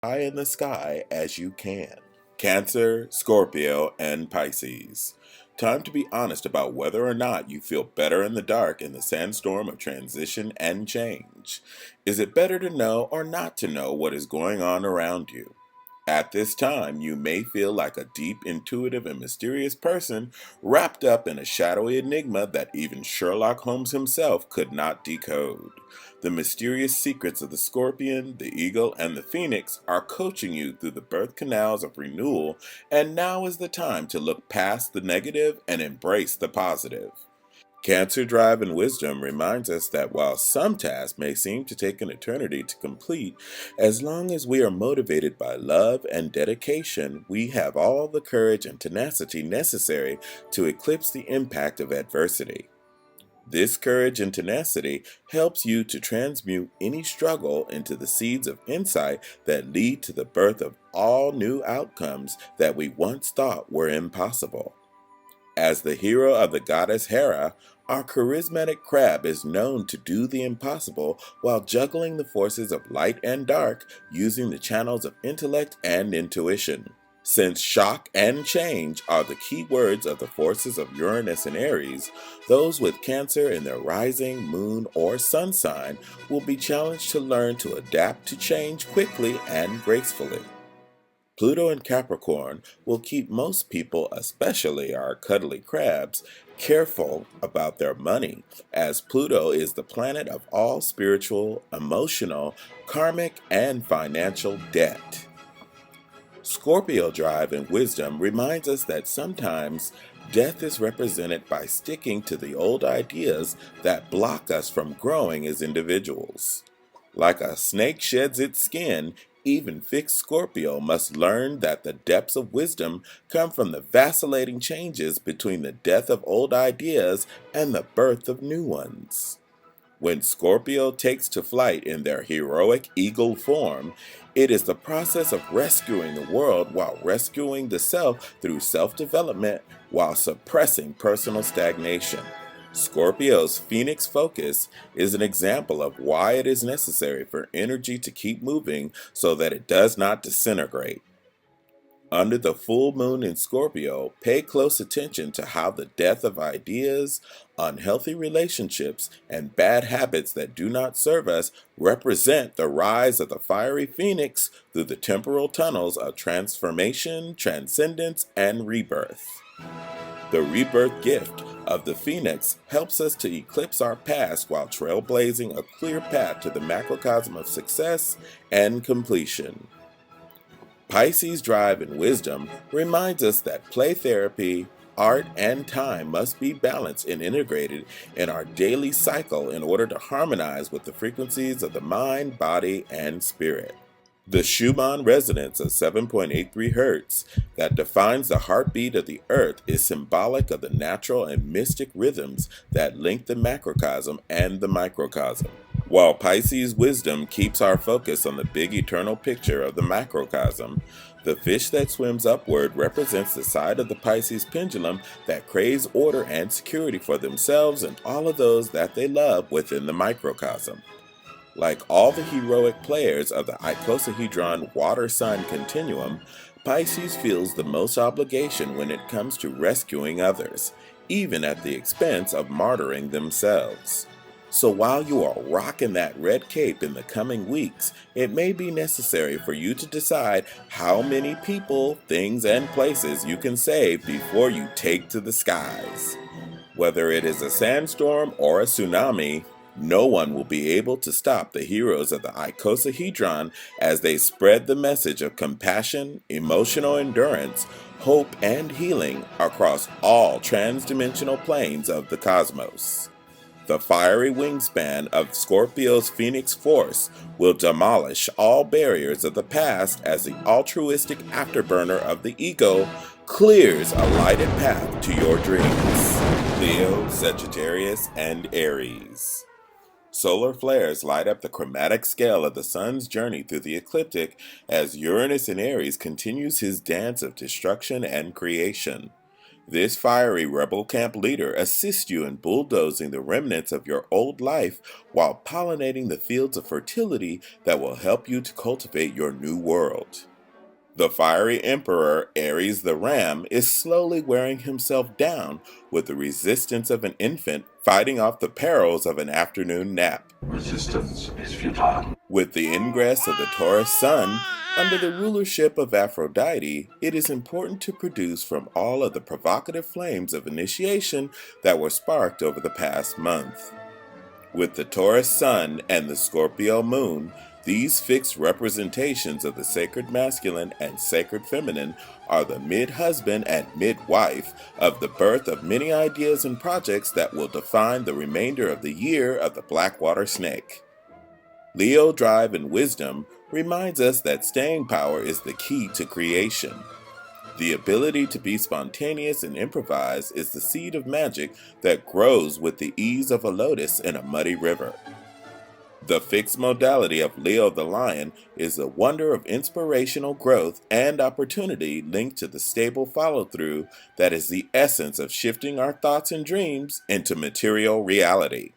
high in the sky as you can. Cancer, Scorpio, and Pisces. Time to be honest about whether or not you feel better in the dark in the sandstorm of transition and change. Is it better to know or not to know what is going on around you? At this time, you may feel like a deep, intuitive, and mysterious person wrapped up in a shadowy enigma that even Sherlock Holmes himself could not decode. The mysterious secrets of the scorpion, the eagle, and the phoenix are coaching you through the birth canals of renewal, and now is the time to look past the negative and embrace the positive. Cancer Drive and Wisdom reminds us that while some tasks may seem to take an eternity to complete, as long as we are motivated by love and dedication, we have all the courage and tenacity necessary to eclipse the impact of adversity. This courage and tenacity helps you to transmute any struggle into the seeds of insight that lead to the birth of all new outcomes that we once thought were impossible. As the hero of the goddess Hera, our charismatic crab is known to do the impossible while juggling the forces of light and dark using the channels of intellect and intuition. Since shock and change are the key words of the forces of Uranus and Aries, those with Cancer in their rising, moon, or sun sign will be challenged to learn to adapt to change quickly and gracefully. Pluto and Capricorn will keep most people, especially our cuddly crabs, careful about their money, as Pluto is the planet of all spiritual, emotional, karmic, and financial debt. Scorpio Drive and Wisdom reminds us that sometimes death is represented by sticking to the old ideas that block us from growing as individuals. Like a snake sheds its skin, even fixed Scorpio must learn that the depths of wisdom come from the vacillating changes between the death of old ideas and the birth of new ones. When Scorpio takes to flight in their heroic eagle form, it is the process of rescuing the world while rescuing the self through self development while suppressing personal stagnation. Scorpio's phoenix focus is an example of why it is necessary for energy to keep moving so that it does not disintegrate. Under the full moon in Scorpio, pay close attention to how the death of ideas, unhealthy relationships, and bad habits that do not serve us represent the rise of the fiery phoenix through the temporal tunnels of transformation, transcendence, and rebirth. The rebirth gift of the phoenix helps us to eclipse our past while trailblazing a clear path to the macrocosm of success and completion. Pisces' drive and wisdom reminds us that play therapy, art, and time must be balanced and integrated in our daily cycle in order to harmonize with the frequencies of the mind, body, and spirit. The Schumann resonance of 7.83 Hz that defines the heartbeat of the earth is symbolic of the natural and mystic rhythms that link the macrocosm and the microcosm. While Pisces wisdom keeps our focus on the big eternal picture of the macrocosm, the fish that swims upward represents the side of the Pisces pendulum that craves order and security for themselves and all of those that they love within the microcosm. Like all the heroic players of the icosahedron water sign continuum, Pisces feels the most obligation when it comes to rescuing others, even at the expense of martyring themselves. So while you are rocking that red cape in the coming weeks, it may be necessary for you to decide how many people, things, and places you can save before you take to the skies. Whether it is a sandstorm or a tsunami, no one will be able to stop the heroes of the icosahedron as they spread the message of compassion, emotional endurance, hope, and healing across all transdimensional planes of the cosmos. The fiery wingspan of Scorpio's Phoenix Force will demolish all barriers of the past as the altruistic afterburner of the ego clears a lighted path to your dreams. Leo, Sagittarius, and Aries. Solar flares light up the chromatic scale of the sun's journey through the ecliptic as Uranus in Aries continues his dance of destruction and creation. This fiery rebel camp leader assists you in bulldozing the remnants of your old life while pollinating the fields of fertility that will help you to cultivate your new world. The fiery emperor, Aries the ram, is slowly wearing himself down with the resistance of an infant fighting off the perils of an afternoon nap. Resistance is futile. With the ingress of the Taurus sun, under the rulership of Aphrodite, it is important to produce from all of the provocative flames of initiation that were sparked over the past month. With the Taurus sun and the Scorpio moon, these fixed representations of the sacred masculine and sacred feminine are the mid-husband and mid-wife of the birth of many ideas and projects that will define the remainder of the year of the Blackwater Snake. Leo drive and wisdom reminds us that staying power is the key to creation. The ability to be spontaneous and improvise is the seed of magic that grows with the ease of a lotus in a muddy river. The fixed modality of Leo the Lion is the wonder of inspirational growth and opportunity linked to the stable follow-through that is the essence of shifting our thoughts and dreams into material reality.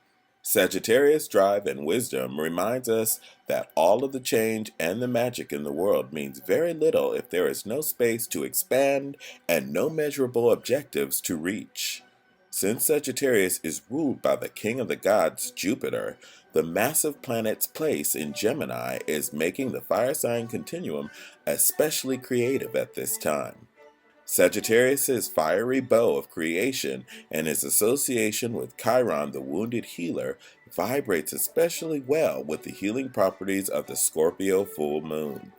Sagittarius drive and wisdom reminds us that all of the change and the magic in the world means very little if there is no space to expand and no measurable objectives to reach. Since Sagittarius is ruled by the king of the gods, Jupiter, the massive planet's place in Gemini is making the fire sign continuum especially creative at this time. Sagittarius' fiery bow of creation and his association with Chiron the wounded healer vibrates especially well with the healing properties of the Scorpio full moon.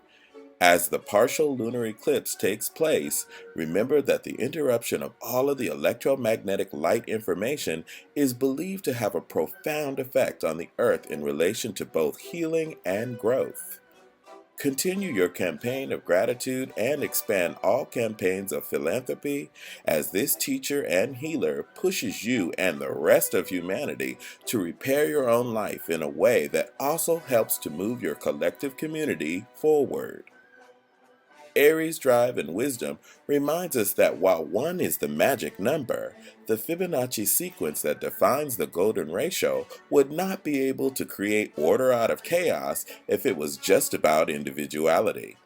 As the partial lunar eclipse takes place, remember that the interruption of all of the electromagnetic light information is believed to have a profound effect on the Earth in relation to both healing and growth. Continue your campaign of gratitude and expand all campaigns of philanthropy as this teacher and healer pushes you and the rest of humanity to repair your own life in a way that also helps to move your collective community forward. Aries drive and wisdom reminds us that while 1 is the magic number, the Fibonacci sequence that defines the golden ratio would not be able to create order out of chaos if it was just about individuality.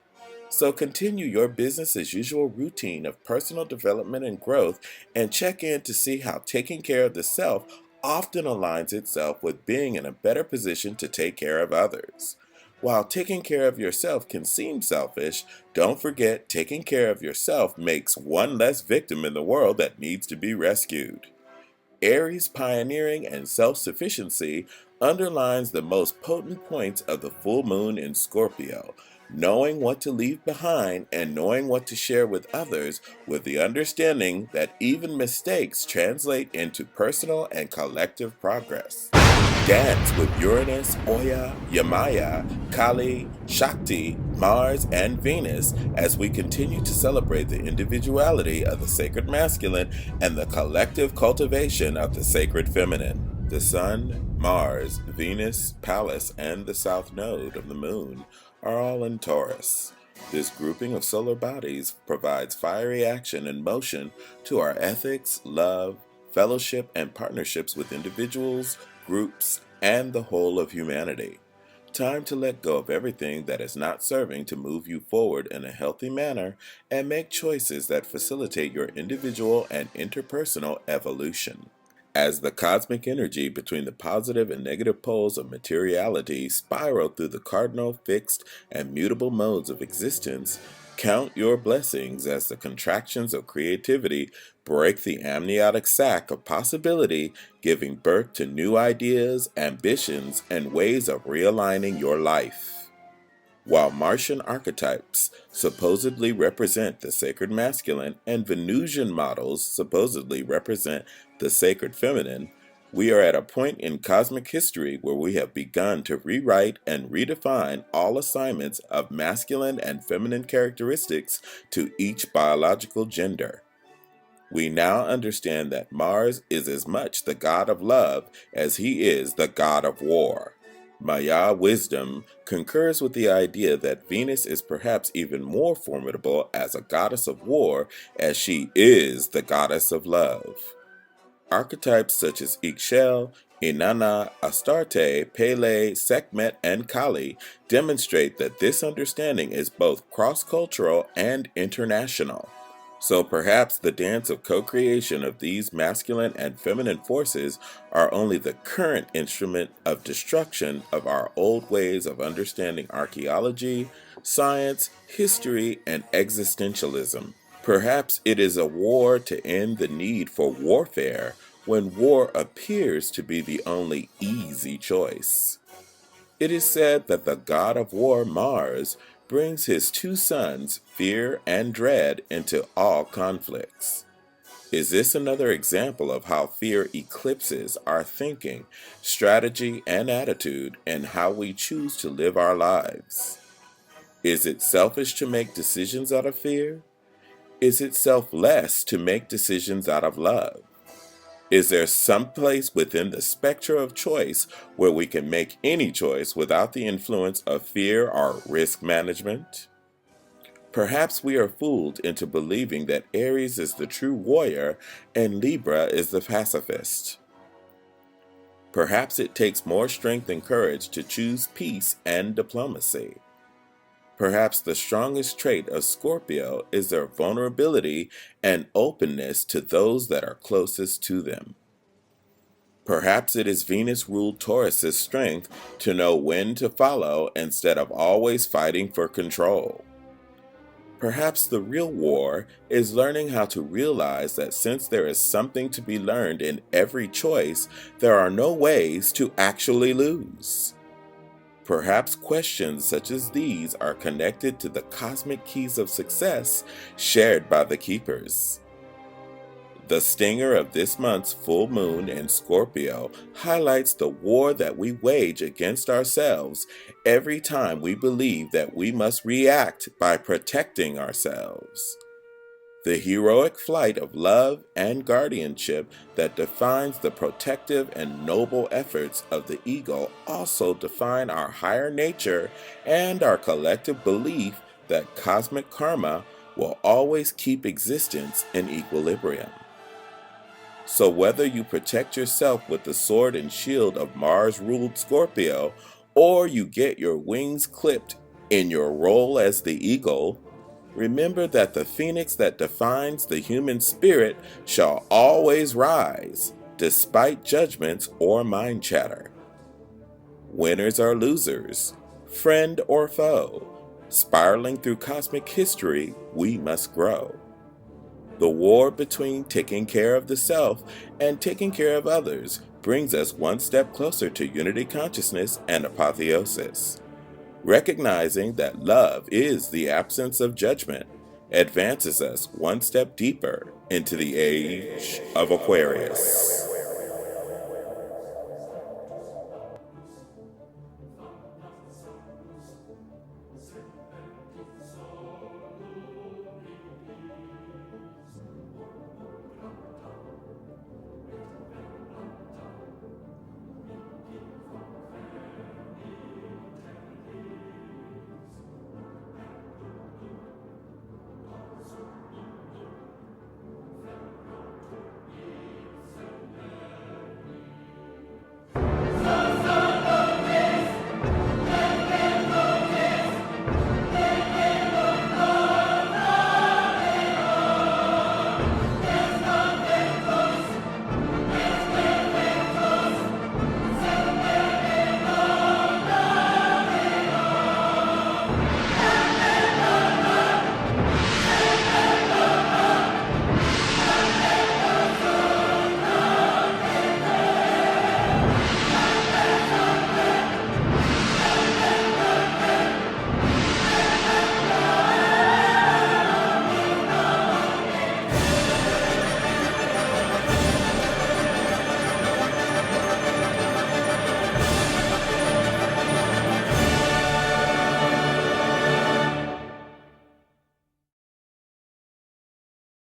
So continue your business as usual routine of personal development and growth and check in to see how taking care of the self often aligns itself with being in a better position to take care of others. While taking care of yourself can seem selfish, don't forget taking care of yourself makes one less victim in the world that needs to be rescued. Aries' pioneering and self-sufficiency underlines the most potent points of the full moon in Scorpio, knowing what to leave behind and knowing what to share with others with the understanding that even mistakes translate into personal and collective progress. Dance with Uranus, Oya, Yamaya, Kali, Shakti, Mars, and Venus as we continue to celebrate the individuality of the sacred masculine and the collective cultivation of the sacred feminine. The Sun, Mars, Venus, Pallas, and the South Node of the Moon are all in Taurus. This grouping of solar bodies provides fiery action and motion to our ethics, love, fellowship, and partnerships with individuals, groups, and the whole of humanity. Time to let go of everything that is not serving to move you forward in a healthy manner and make choices that facilitate your individual and interpersonal evolution. As the cosmic energy between the positive and negative poles of materiality spiral through the cardinal, fixed, and mutable modes of existence, count your blessings as the contractions of creativity break the amniotic sac of possibility, giving birth to new ideas, ambitions, and ways of realigning your life. While Martian archetypes supposedly represent the sacred masculine and Venusian models supposedly represent the sacred feminine, we are at a point in cosmic history where we have begun to rewrite and redefine all assignments of masculine and feminine characteristics to each biological gender. We now understand that Mars is as much the god of love as he is the god of war. Maya wisdom concurs with the idea that Venus is perhaps even more formidable as a goddess of war, as she is the goddess of love. Archetypes such as Ixchel, Inanna, Astarte, Pele, Sekhmet, and Kali demonstrate that this understanding is both cross-cultural and international. So perhaps the dance of co-creation of these masculine and feminine forces are only the current instrument of destruction of our old ways of understanding archaeology, science, history, and existentialism. Perhaps it is a war to end the need for warfare when war appears to be the only easy choice. It is said that the god of war, Mars, brings his two sons, fear and dread, into all conflicts. Is this another example of how fear eclipses our thinking, strategy, and attitude, and how we choose to live our lives? Is it selfish to make decisions out of fear? Is it selfless to make decisions out of love? Is there some place within the spectrum of choice where we can make any choice without the influence of fear or risk management? Perhaps we are fooled into believing that Aries is the true warrior and Libra is the pacifist. Perhaps it takes more strength and courage to choose peace and diplomacy. Perhaps the strongest trait of Scorpio is their vulnerability and openness to those that are closest to them. Perhaps it is Venus-ruled Taurus's strength to know when to follow instead of always fighting for control. Perhaps the real war is learning how to realize that since there is something to be learned in every choice, there are no ways to actually lose. Perhaps questions such as these are connected to the cosmic keys of success shared by the keepers. The stinger of this month's full moon in Scorpio highlights the war that we wage against ourselves every time we believe that we must react by protecting ourselves. The heroic flight of love and guardianship that defines the protective and noble efforts of the eagle also define our higher nature and our collective belief that cosmic karma will always keep existence in equilibrium. So whether you protect yourself with the sword and shield of Mars-ruled Scorpio, or you get your wings clipped in your role as the eagle, remember that the phoenix that defines the human spirit shall always rise, despite judgments or mind chatter. Winners or losers, friend or foe, spiraling through cosmic history, we must grow. The war between taking care of the self and taking care of others brings us one step closer to unity consciousness and apotheosis. Recognizing that love is the absence of judgment advances us one step deeper into the age of Aquarius.